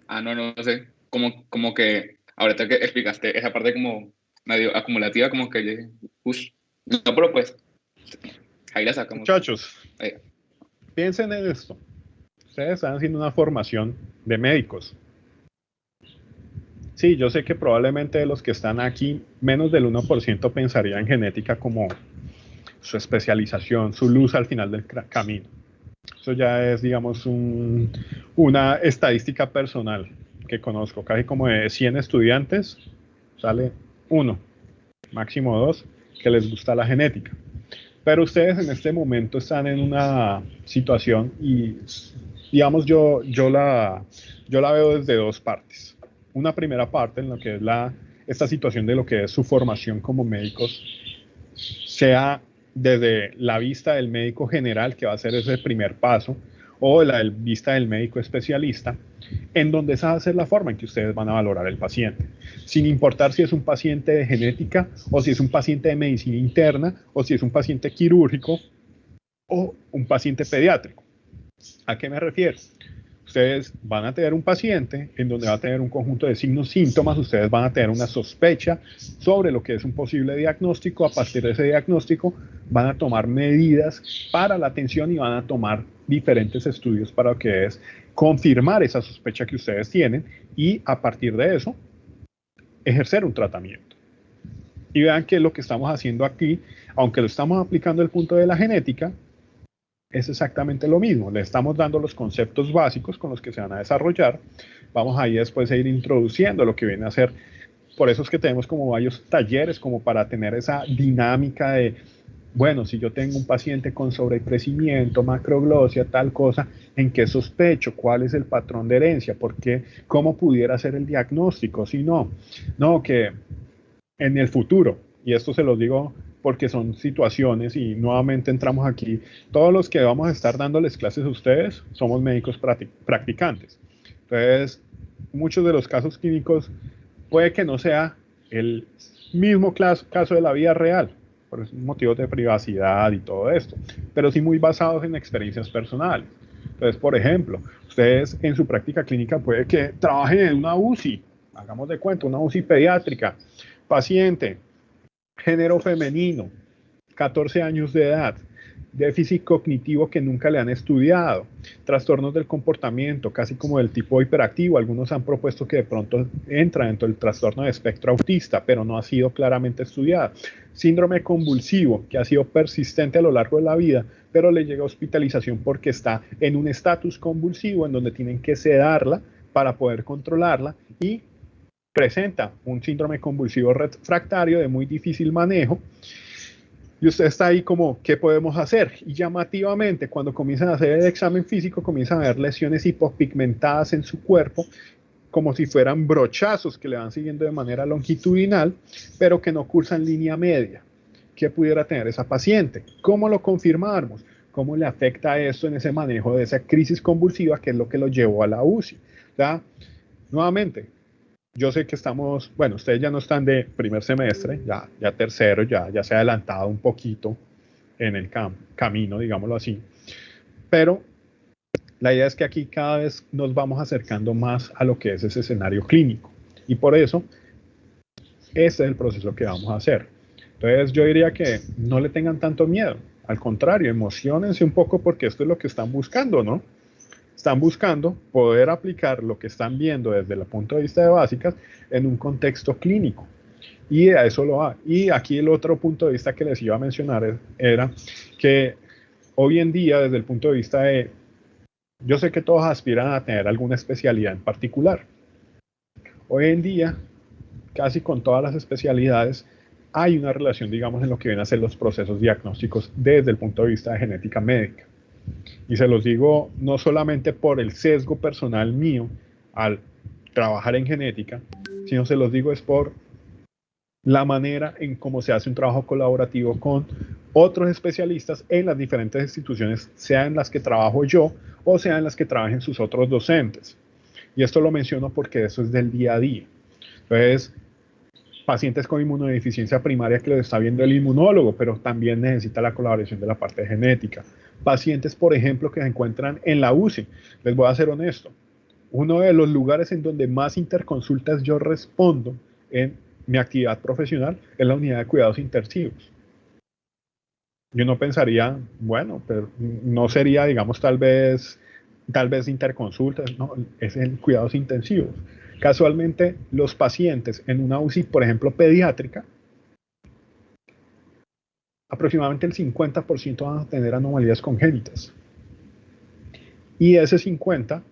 No sé, como que ahorita que explicaste esa parte como medio acumulativa, como que yo dije, no, pero pues ahí la sacamos. Muchachos, Ahí. piensen en esto. Ustedes están haciendo una formación de médicos. Sí, yo sé que probablemente de los que están aquí, menos del 1% pensaría en genética como su especialización, su luz al final del camino. Eso ya es, digamos, una estadística personal que conozco. Casi como de 100 estudiantes, sale 1, máximo 2, que les gusta la genética. Pero ustedes en este momento están en una situación y, digamos, yo la veo desde dos partes. Una primera parte en lo que es esta situación de lo que es su formación como médicos, sea desde la vista del médico general, que va a ser ese primer paso, o la vista del médico especialista, en donde esa va a ser la forma en que ustedes van a valorar el paciente, sin importar si es un paciente de genética, o si es un paciente de medicina interna, o si es un paciente quirúrgico, o un paciente pediátrico. ¿A qué me refiero? Ustedes van a tener un paciente en donde va a tener un conjunto de signos, síntomas, ustedes van a tener una sospecha sobre lo que es un posible diagnóstico. A partir de ese diagnóstico van a tomar medidas para la atención y van a tomar diferentes estudios para lo que es confirmar esa sospecha que ustedes tienen y a partir de eso ejercer un tratamiento. Y vean que lo que estamos haciendo aquí, aunque lo estamos aplicando el punto de la genética, es exactamente lo mismo. Le estamos dando los conceptos básicos con los que se van a desarrollar. Vamos ahí después a ir introduciendo lo que viene a ser. Por eso es que tenemos como varios talleres como para tener esa dinámica de, bueno, si yo tengo un paciente con sobrecrecimiento, macroglosia, tal cosa, ¿en qué sospecho? ¿Cuál es el patrón de herencia? ¿Por qué? ¿Cómo pudiera ser el diagnóstico? Si no, que en el futuro, y esto se los digo porque son situaciones y nuevamente entramos aquí, todos los que vamos a estar dándoles clases a ustedes somos médicos practicantes. Entonces, muchos de los casos clínicos puede que no sea el mismo caso de la vida real, por motivos de privacidad y todo esto, pero sí muy basados en experiencias personales. Entonces, por ejemplo, ustedes en su práctica clínica puede que trabajen en una UCI, hagamos de cuenta, una UCI pediátrica, paciente, género femenino, 14 años de edad, déficit cognitivo que nunca le han estudiado, trastornos del comportamiento, casi como del tipo hiperactivo. Algunos han propuesto que de pronto entra dentro del trastorno de espectro autista, pero no ha sido claramente estudiado. Síndrome convulsivo, que ha sido persistente a lo largo de la vida, pero le llega hospitalización porque está en un estatus convulsivo en donde tienen que sedarla para poder controlarla y presenta un síndrome convulsivo refractario de muy difícil manejo. Y usted está ahí como, ¿qué podemos hacer? Y llamativamente, cuando comienzan a hacer el examen físico, comienzan a ver lesiones hipopigmentadas en su cuerpo, como si fueran brochazos que le van siguiendo de manera longitudinal, pero que no cursan línea media. ¿Qué pudiera tener esa paciente? ¿Cómo lo confirmamos? ¿Cómo le afecta esto en ese manejo de esa crisis convulsiva, que es lo que lo llevó a la UCI? ¿Ya? Nuevamente, yo sé que estamos, bueno, ustedes ya no están de primer semestre, ya tercero, ya se ha adelantado un poquito en el camino, digámoslo así, pero la idea es que aquí cada vez nos vamos acercando más a lo que es ese escenario clínico, y por eso este es el proceso que vamos a hacer. Entonces yo diría que no le tengan tanto miedo, al contrario, emociónense un poco porque esto es lo que están buscando, ¿no? Están buscando poder aplicar lo que están viendo desde el punto de vista de básicas en un contexto clínico. Y a eso lo va. Y aquí el otro punto de vista que les iba a mencionar era que hoy en día, desde el punto de vista de, yo sé que todos aspiran a tener alguna especialidad en particular. Hoy en día, casi con todas las especialidades, hay una relación, digamos, en lo que vienen a ser los procesos diagnósticos desde el punto de vista de genética médica. Y se los digo no solamente por el sesgo personal mío al trabajar en genética, sino se los digo es por la manera en cómo se hace un trabajo colaborativo con otros especialistas en las diferentes instituciones, sea en las que trabajo yo o sea en las que trabajen sus otros docentes. Y esto lo menciono porque eso es del día a día. Entonces, pacientes con inmunodeficiencia primaria que lo está viendo el inmunólogo, pero también necesita la colaboración de la parte de genética. Pacientes, por ejemplo, que se encuentran en la UCI. Les voy a ser honesto. Uno de los lugares en donde más interconsultas yo respondo en mi actividad profesional es la unidad de cuidados intensivos. Yo no pensaría, bueno, pero no sería, digamos, tal vez interconsultas, no, es en cuidados intensivos. Casualmente, los pacientes en una UCI, por ejemplo, pediátrica, aproximadamente el 50% van a tener anomalías congénitas. Y ese 50%,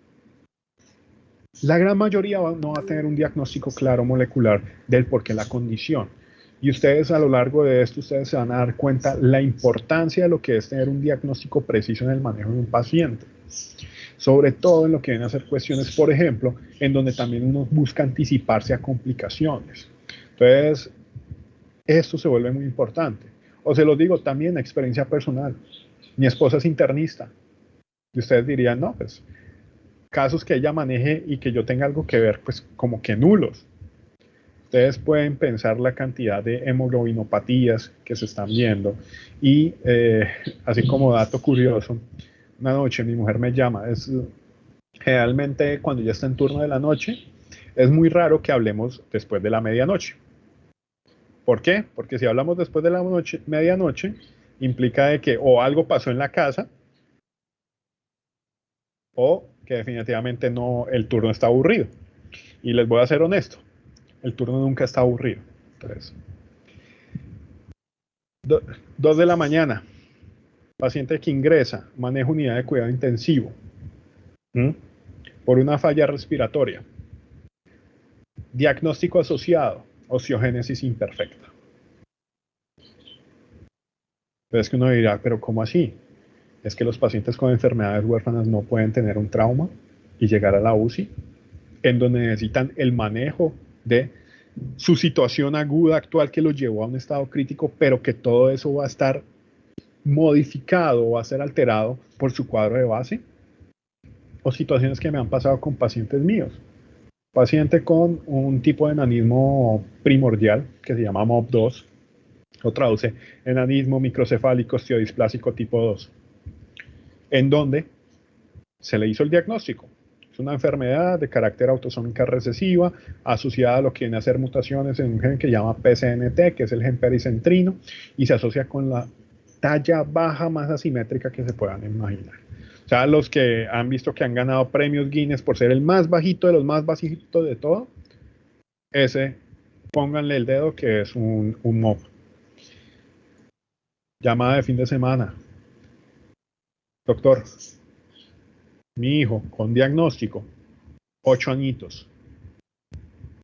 la gran mayoría no va a tener un diagnóstico claro molecular del por qué la condición. Y ustedes a lo largo de esto, ustedes se van a dar cuenta la importancia de lo que es tener un diagnóstico preciso en el manejo de un paciente. Sobre todo en lo que vienen a ser cuestiones, por ejemplo, en donde también uno busca anticiparse a complicaciones. Entonces, esto se vuelve muy importante. O se lo digo también, experiencia personal. Mi esposa es internista. Y ustedes dirían, no, pues, casos que ella maneje y que yo tenga algo que ver, pues, como que nulos. Ustedes pueden pensar la cantidad de hemoglobinopatías que se están viendo. Y, así como dato curioso, una noche mi mujer me llama. Generalmente, cuando ya está en turno de la noche, es muy raro que hablemos después de la medianoche. ¿Por qué? Porque si hablamos después de la medianoche, implica de que o algo pasó en la casa o que definitivamente no, el turno está aburrido. Y les voy a ser honesto, el turno nunca está aburrido. Entonces, 2 de la mañana, paciente que ingresa, manejo unidad de cuidado intensivo, por una falla respiratoria. Diagnóstico asociado, osteogénesis imperfecta. Entonces que uno dirá, pero ¿cómo así? Es que los pacientes con enfermedades huérfanas no pueden tener un trauma y llegar a la UCI, en donde necesitan el manejo de su situación aguda actual que los llevó a un estado crítico, pero que todo eso va a estar modificado o va a ser alterado por su cuadro de base. O situaciones que me han pasado con pacientes míos. Paciente con un tipo de enanismo primordial que se llama MOB2, o traduce enanismo microcefálico osteodisplásico tipo 2, en donde se le hizo el diagnóstico. Es una enfermedad de carácter autosómica recesiva asociada a lo que viene a ser mutaciones en un gen que se llama PCNT, que es el gen pericentrino, y se asocia con la talla baja más asimétrica que se puedan imaginar. O sea, los que han visto que han ganado premios Guinness por ser el más bajito de los más bajitos de todo, ese, pónganle el dedo que es un mob. Llamada de fin de semana. Doctor, mi hijo con diagnóstico, 8 añitos,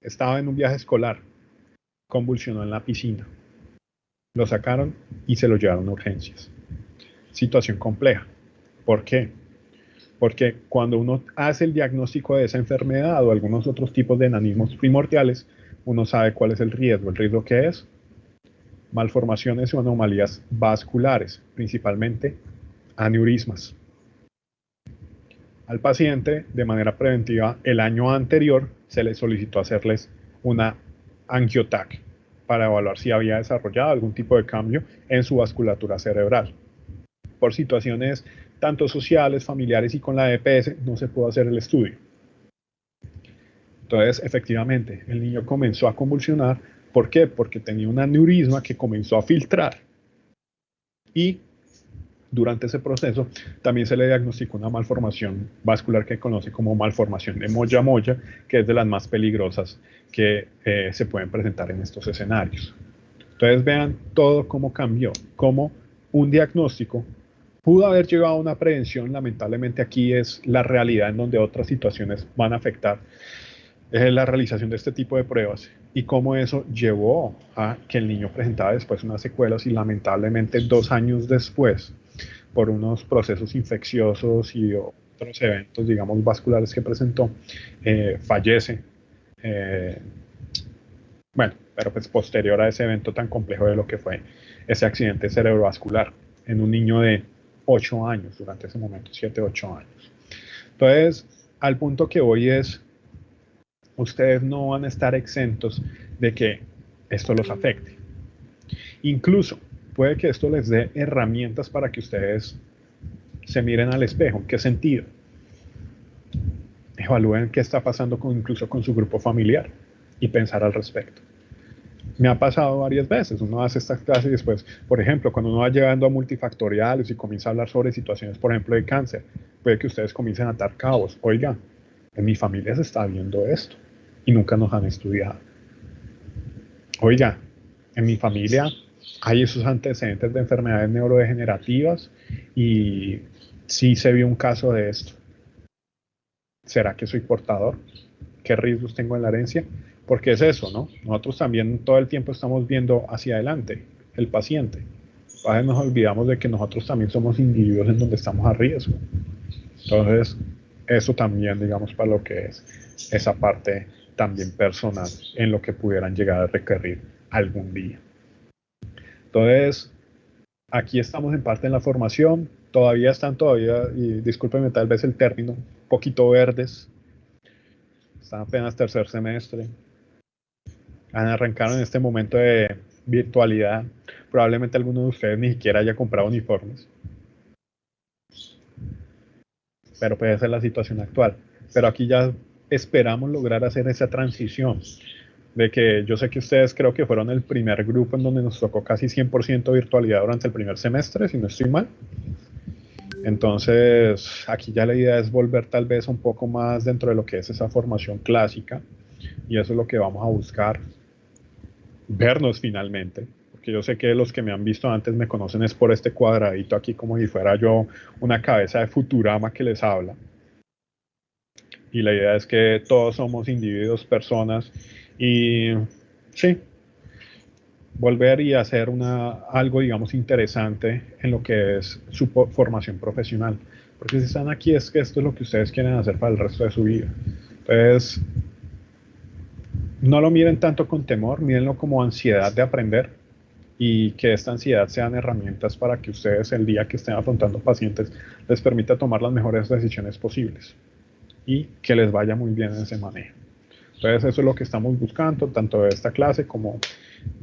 estaba en un viaje escolar, convulsionó en la piscina. Lo sacaron y se lo llevaron a urgencias. Situación compleja. ¿Por qué? Porque cuando uno hace el diagnóstico de esa enfermedad o algunos otros tipos de enanismos primordiales, uno sabe cuál es el riesgo. ¿El riesgo qué es? Malformaciones o anomalías vasculares, principalmente aneurismas. Al paciente, de manera preventiva, el año anterior se le solicitó hacerles una angioTAC para evaluar si había desarrollado algún tipo de cambio en su vasculatura cerebral. Por situaciones tanto sociales, familiares y con la EPS, no se pudo hacer el estudio. Entonces, efectivamente, el niño comenzó a convulsionar. ¿Por qué? Porque tenía un aneurisma que comenzó a filtrar. Y durante ese proceso también se le diagnosticó una malformación vascular que conoce como malformación de Moya-Moya, que es de las más peligrosas que se pueden presentar en estos escenarios. Entonces vean todo cómo cambió, cómo un diagnóstico pudo haber llevado a una prevención. Lamentablemente aquí es la realidad en donde otras situaciones van a afectar la realización de este tipo de pruebas y cómo eso llevó a que el niño presentara después unas secuelas y lamentablemente 2 años después, por unos procesos infecciosos y otros eventos, digamos, vasculares que presentó, fallece. Bueno, pero pues posterior a ese evento tan complejo de lo que fue ese accidente cerebrovascular en un niño de 8 años, durante ese momento, 7, 8 años. Entonces, al punto que voy es, ustedes no van a estar exentos de que esto los afecte. Incluso puede que esto les dé herramientas para que ustedes se miren al espejo. ¿En qué sentido? Evalúen qué está pasando incluso con su grupo familiar y pensar al respecto. Me ha pasado varias veces. Uno hace estas clases y después, por ejemplo, cuando uno va llegando a multifactoriales y comienza a hablar sobre situaciones, por ejemplo, de cáncer, puede que ustedes comiencen a atar cabos. Oiga, en mi familia se está viendo esto y nunca nos han estudiado. Oiga, en mi familia hay esos antecedentes de enfermedades neurodegenerativas y sí se vio un caso de esto. ¿Será que soy portador? ¿Qué riesgos tengo en la herencia? Porque es eso, ¿no? Nosotros también todo el tiempo estamos viendo hacia adelante, el paciente. A veces nos olvidamos de que nosotros también somos individuos en donde estamos a riesgo. Entonces, eso también, digamos, para lo que es esa parte también personal en lo que pudieran llegar a requerir algún día. Entonces, aquí estamos en parte en la formación. Todavía están, y discúlpenme tal vez el término, un poquito verdes. Están apenas tercer semestre. Han arrancado en este momento de virtualidad. Probablemente alguno de ustedes ni siquiera haya comprado uniformes. Pero puede ser la situación actual. Pero aquí ya esperamos lograr hacer esa transición. De que yo sé que ustedes creo que fueron el primer grupo en donde nos tocó casi 100% virtualidad durante el primer semestre, si no estoy mal. Entonces, aquí ya la idea es volver tal vez un poco más dentro de lo que es esa formación clásica. Y eso es lo que vamos a buscar. Vernos finalmente. Porque yo sé que los que me han visto antes me conocen es por este cuadradito aquí, como si fuera yo una cabeza de Futurama que les habla. Y la idea es que todos somos individuos, personas, y sí, volver y hacer algo, digamos, interesante en lo que es su formación profesional. Porque si están aquí es que esto es lo que ustedes quieren hacer para el resto de su vida. Entonces, no lo miren tanto con temor, mírenlo como ansiedad de aprender y que esta ansiedad sean herramientas para que ustedes el día que estén afrontando pacientes les permita tomar las mejores decisiones posibles y que les vaya muy bien en ese manejo. Entonces eso es lo que estamos buscando, tanto de esta clase como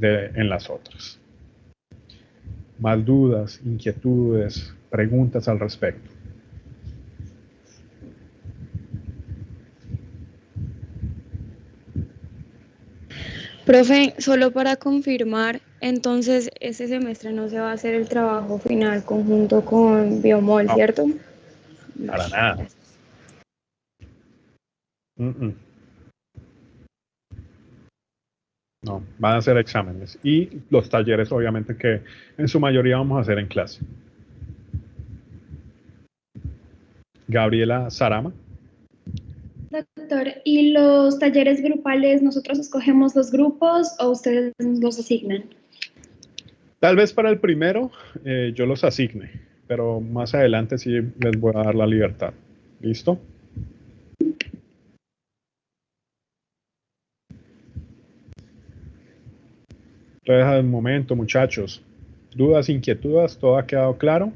en las otras. Más dudas, inquietudes, preguntas al respecto. Profe, solo para confirmar, entonces este semestre no se va a hacer el trabajo final conjunto con Biomol, No, ¿cierto? para Vale, nada. gracias. Mm, mm. No, van a ser exámenes. Y los talleres, obviamente, que en su mayoría vamos a hacer en clase. Gabriela Sarama. Doctor, ¿y los talleres grupales, nosotros escogemos los grupos o ustedes los asignan? Tal vez para el primero yo los asigne, pero más adelante sí les voy a dar la libertad. ¿Listo? Entonces, al momento, muchachos, dudas, inquietudes, ¿todo ha quedado claro?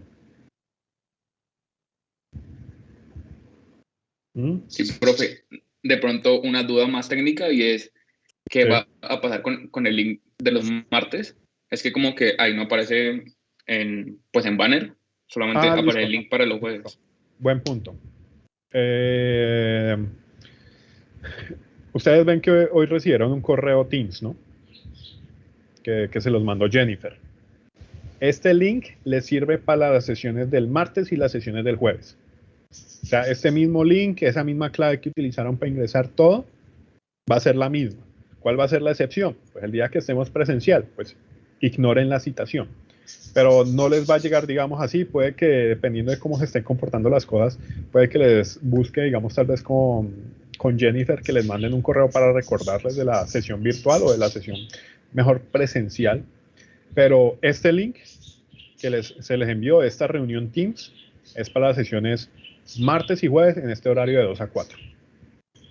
¿Mm? Sí, profe, de pronto una duda más técnica y es, ¿qué Sí. va a pasar con el link de los martes? Es que como que ahí no aparece pues en banner, solamente aparece Listo. el link para los jueves. Buen punto. Ustedes ven que hoy recibieron un correo Teams, ¿no? Que se los mandó Jennifer. Este link les sirve para las sesiones del martes y las sesiones del jueves. O sea, este mismo link, esa misma clave que utilizaron para ingresar todo, va a ser la misma. ¿Cuál va a ser la excepción? Pues el día que estemos presencial, pues ignoren la citación. Pero no les va a llegar, digamos así, puede que dependiendo de cómo se estén comportando las cosas, puede que les busque, digamos, tal vez con Jennifer, que les manden un correo para recordarles de la sesión virtual o de la sesión mejor presencial. Pero este link que se les envió, esta reunión Teams, es para las sesiones martes y jueves en este horario de 2 a 4.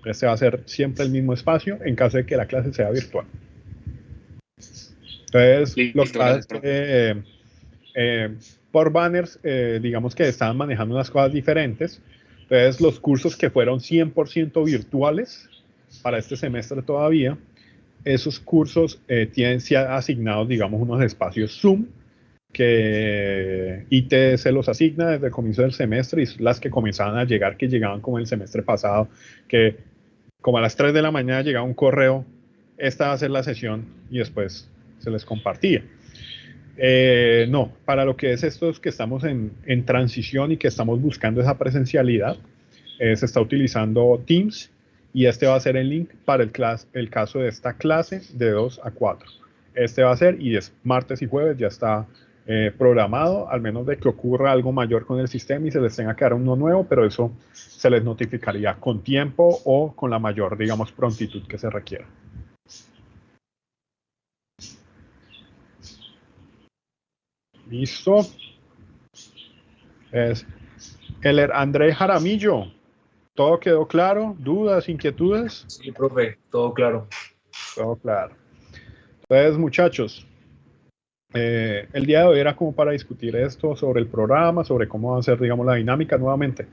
Este va a ser siempre el mismo espacio en caso de que la clase sea virtual. Entonces, Listo, lo que pasa es gracias, que por banners, digamos que estaban manejando unas cosas diferentes. Entonces, los cursos que fueron 100% virtuales para este semestre todavía, esos cursos tienen asignados, digamos, unos espacios Zoom que IT se los asigna desde el comienzo del semestre y las que comenzaban a llegar, que llegaban como el semestre pasado, que como a las 3 de la mañana llegaba un correo, esta va a ser la sesión y después se les compartía. No, para lo que es estos que estamos en transición y que estamos buscando esa presencialidad, se está utilizando Teams y este va a ser el link para el caso de esta clase de 2 a 4. Este va a ser y es martes y jueves, ya está programado, al menos de que ocurra algo mayor con el sistema y se les tenga que dar uno nuevo, pero eso se les notificaría con tiempo o con la mayor, digamos, prontitud que se requiera. Listo. Heller André Jaramillo, ¿todo quedó claro? ¿Dudas, inquietudes? Sí, profe, todo claro. Todo claro. Entonces, muchachos, el día de hoy era como para discutir esto sobre el programa, sobre cómo va a ser, digamos, la dinámica nuevamente.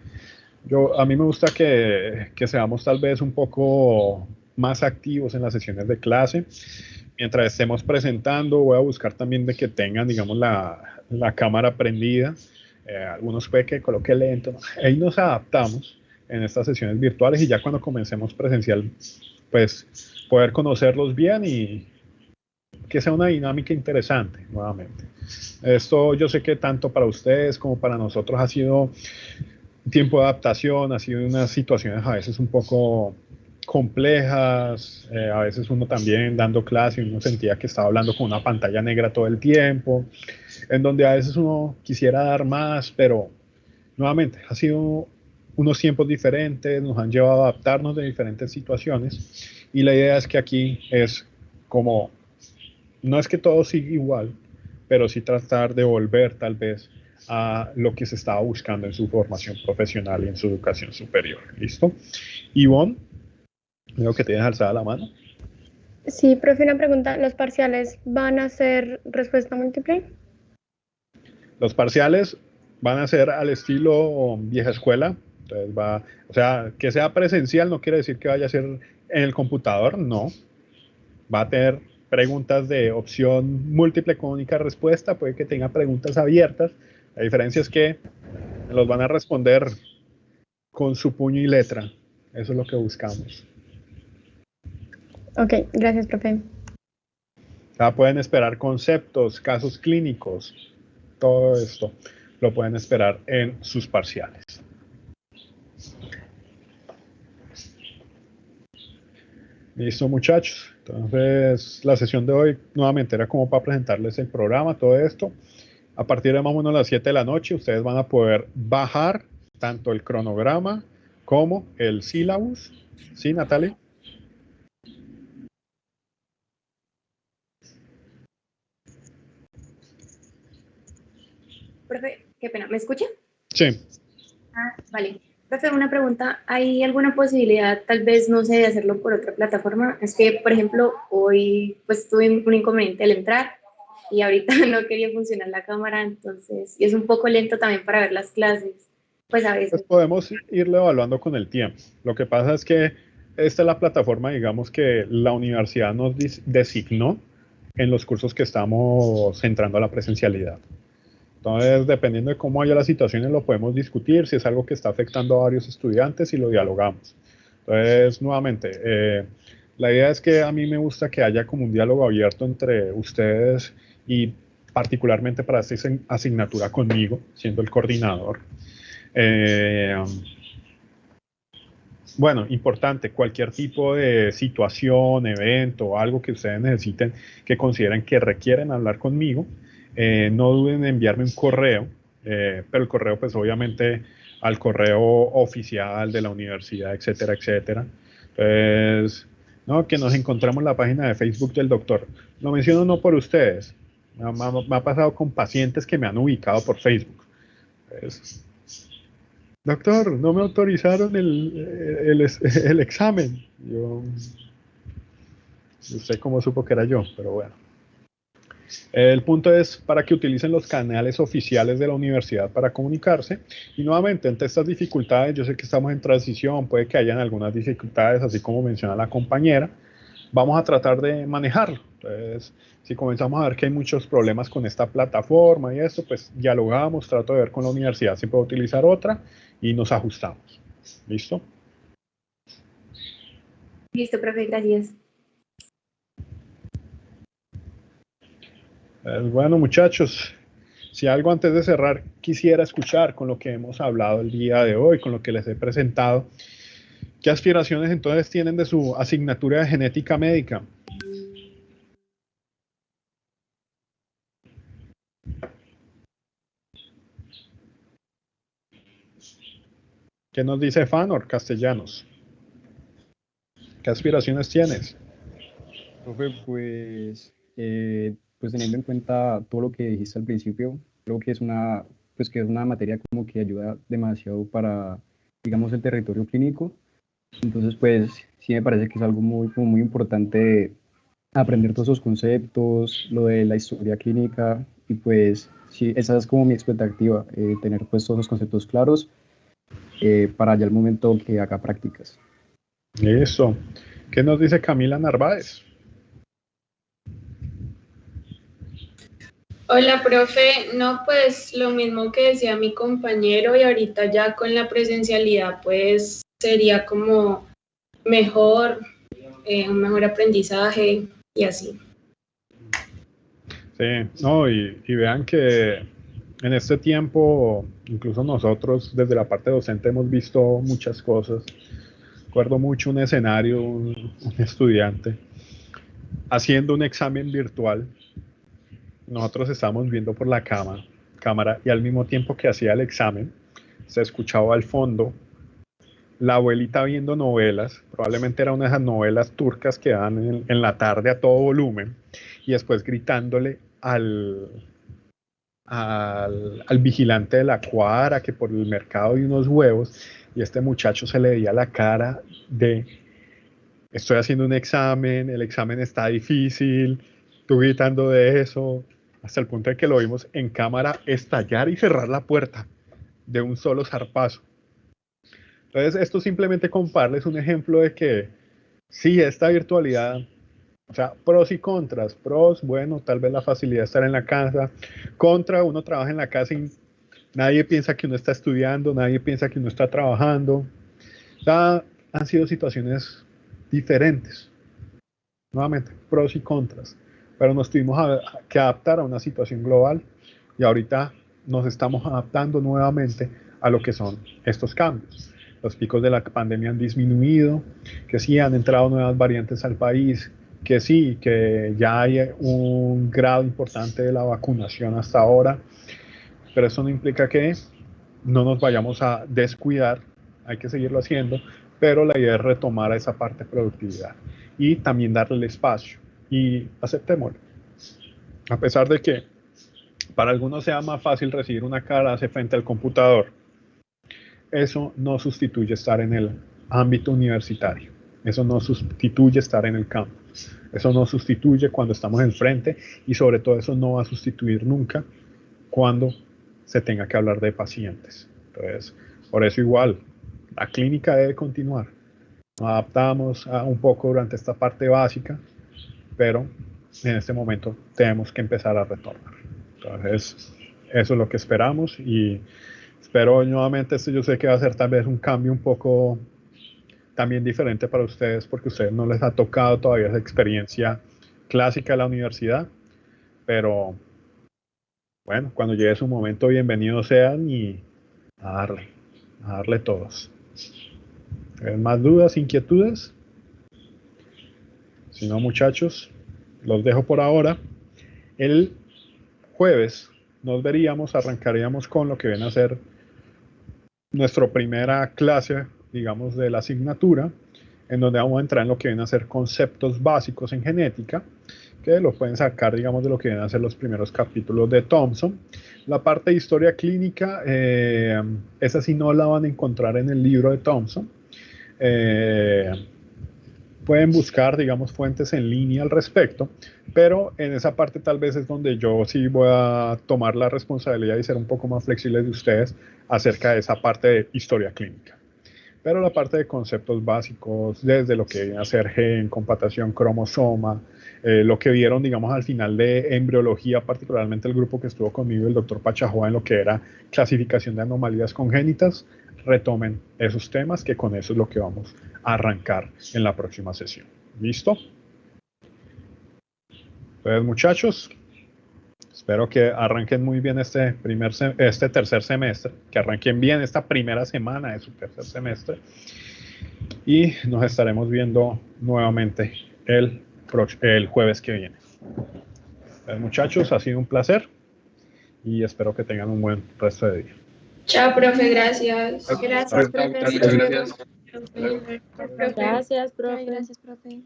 A mí me gusta que seamos tal vez un poco más activos en las sesiones de clase. Mientras estemos presentando, voy a buscar también de que tengan, digamos, la cámara prendida. Algunos puede que coloque lento, ¿no? Ahí nos adaptamos en estas sesiones virtuales y ya cuando comencemos presencial, pues poder conocerlos bien y que sea una dinámica interesante nuevamente. Esto yo sé que tanto para ustedes como para nosotros ha sido tiempo de adaptación, ha sido unas situaciones a veces un poco complejas, a veces uno también dando clase uno sentía que estaba hablando con una pantalla negra todo el tiempo, en donde a veces uno quisiera dar más, pero nuevamente ha sido unos tiempos diferentes, nos han llevado a adaptarnos de diferentes situaciones y la idea es que aquí es como, no es que todo siga igual, pero sí tratar de volver tal vez a lo que se estaba buscando en su formación profesional y en su educación superior. ¿Listo? Ivonne, veo que tienes alzada la mano. Sí, profe, una pregunta. ¿Los parciales van a ser respuesta múltiple? Los parciales van a ser al estilo vieja escuela. Entonces o sea, que sea presencial no quiere decir que vaya a ser en el computador, no. Va a tener preguntas de opción múltiple con única respuesta, puede que tenga preguntas abiertas. La diferencia es que los van a responder con su puño y letra. Eso es lo que buscamos. Ok, gracias, profe. Ya pueden esperar conceptos, casos clínicos, todo esto lo pueden esperar en sus parciales. Listo, muchachos. Entonces, la sesión de hoy nuevamente era como para presentarles el programa, todo esto. A partir de más o menos las 7 de la noche, ustedes van a poder bajar tanto el cronograma como el syllabus. ¿Sí, Natalia? Profe, qué pena, ¿me escucha? Sí. Ah, vale. Profe, una pregunta, ¿hay alguna posibilidad, tal vez, no sé, de hacerlo por otra plataforma? Es que, por ejemplo, hoy pues tuve un inconveniente al entrar y ahorita no quería funcionar la cámara, entonces, y es un poco lento también para ver las clases, pues a Pues veces. podemos irlo evaluando con el tiempo. Lo que pasa es que esta es la plataforma, digamos, que la universidad nos designó en los cursos que estamos entrando a la presencialidad. Entonces, dependiendo de cómo haya las situaciones, lo podemos discutir, si es algo que está afectando a varios estudiantes y lo dialogamos. Entonces, nuevamente, la idea es que a mí me gusta que haya como un diálogo abierto entre ustedes y particularmente para esta asignatura conmigo, siendo el coordinador. Bueno, importante, cualquier tipo de situación, evento, algo que ustedes necesiten, que consideren que requieren hablar conmigo, no duden en enviarme un correo, pero el correo pues obviamente al correo oficial de la universidad, etcétera, etcétera. Entonces, no, que nos encontramos en la página de Facebook del doctor. Lo menciono no por ustedes, me ha pasado con pacientes que me han ubicado por Facebook. Entonces, doctor, no me autorizaron el examen. Yo no sé cómo supo que era yo, pero bueno. El punto es para que utilicen los canales oficiales de la universidad para comunicarse. Y nuevamente, ante estas dificultades, yo sé que estamos en transición, puede que hayan algunas dificultades, así como menciona la compañera. Vamos a tratar de manejarlo. Entonces, si comenzamos a ver que hay muchos problemas con esta plataforma y esto, pues dialogamos, trato de ver con la universidad si puedo utilizar otra y nos ajustamos. ¿Listo? Listo, profe, gracias. Bueno, muchachos, si algo antes de cerrar quisiera escuchar con lo que hemos hablado el día de hoy, con lo que les he presentado, ¿qué aspiraciones entonces tienen de su asignatura de genética médica? ¿Qué nos dice Fanor Castellanos? ¿Qué aspiraciones tienes? Profe, pues teniendo en cuenta todo lo que dijiste al principio, creo que que es una materia como que ayuda demasiado para, digamos, el territorio clínico. Entonces, pues sí me parece que es algo como muy importante aprender todos esos conceptos, lo de la historia clínica, y pues sí, esa es como mi expectativa, tener pues todos los conceptos claros para ya el momento que haga prácticas. Eso. ¿Qué nos dice Camila Narváez? Hola, profe. No, pues lo mismo que decía mi compañero y ahorita ya con la presencialidad, pues sería como mejor, un mejor aprendizaje y así. Sí, no, y vean que en este tiempo, incluso nosotros desde la parte docente hemos visto muchas cosas. Recuerdo mucho un escenario, un estudiante haciendo un examen virtual. Nosotros estábamos viendo por la cámara y al mismo tiempo que hacía el examen, se escuchaba al fondo la abuelita viendo novelas, probablemente era una de esas novelas turcas que dan en la tarde a todo volumen, y después gritándole al vigilante de la cuadra que por el mercado hay unos huevos, y este muchacho se le veía la cara de: estoy haciendo un examen, el examen está difícil, tú gritando de eso, hasta el punto de que lo vimos en cámara estallar y cerrar la puerta de un solo zarpazo. Entonces, esto simplemente compararles un ejemplo de que sí, esta virtualidad, o sea, pros y contras. Pros, bueno, tal vez la facilidad de estar en la casa. Contra, uno trabaja en la casa y nadie piensa que uno está estudiando, nadie piensa que uno está trabajando. O sea, han sido situaciones diferentes. Nuevamente, pros y contras. pero nos tuvimos que adaptar a una situación global y ahorita nos estamos adaptando nuevamente a lo que son estos cambios. Los picos de la pandemia han disminuido, que sí han entrado nuevas variantes al país, que sí, que ya hay un grado importante de la vacunación hasta ahora, pero eso no implica que no nos vayamos a descuidar, hay que seguirlo haciendo, pero la idea es retomar a esa parte de productividad y también darle el espacio y aceptémoslo. A pesar de que para algunos sea más fácil recibir una clase frente al computador, eso no sustituye estar en el ámbito universitario, eso no sustituye estar en el campo, eso no sustituye cuando estamos enfrente y sobre todo eso no va a sustituir nunca cuando se tenga que hablar de pacientes. Entonces, por eso igual, la clínica debe continuar. Nos adaptamos un poco durante esta parte básica, pero en este momento tenemos que empezar a retornar. Entonces, eso es lo que esperamos y espero nuevamente, yo sé que va a ser tal vez un cambio un poco también diferente para ustedes, porque a ustedes no les ha tocado todavía esa experiencia clásica de la universidad, pero bueno, cuando llegue su momento, bienvenidos sean y a darle todos. ¿Más dudas, inquietudes? Si no, muchachos, los dejo por ahora. El jueves nos veríamos, arrancaríamos con lo que viene a ser nuestra primera clase, digamos, de la asignatura, en donde vamos a entrar en lo que viene a ser conceptos básicos en genética, que lo pueden sacar, digamos, de lo que vienen a ser los primeros capítulos de Thompson. La parte de historia clínica, esa sí no la van a encontrar en el libro de Thompson. Pueden buscar, digamos, fuentes en línea al respecto, pero en esa parte tal vez es donde yo sí voy a tomar la responsabilidad y ser un poco más flexible de ustedes acerca de esa parte de historia clínica. Pero la parte de conceptos básicos, desde lo que viene a ser gen, compatación, cromosoma, lo que vieron, digamos, al final de embriología, particularmente el grupo que estuvo conmigo, el doctor Pachajoa, en lo que era clasificación de anomalías congénitas, retomen esos temas, que con eso es lo que vamos a arrancar en la próxima sesión. ¿Listo? Pues muchachos, espero que arranquen muy bien este tercer semestre, que arranquen bien esta primera semana de su tercer semestre y nos estaremos viendo nuevamente el jueves que viene. Pues muchachos, ha sido un placer y espero que tengan un buen resto de día. Chao, profe, gracias. Gracias, profe. Gracias. Gracias, profe. Gracias, profe.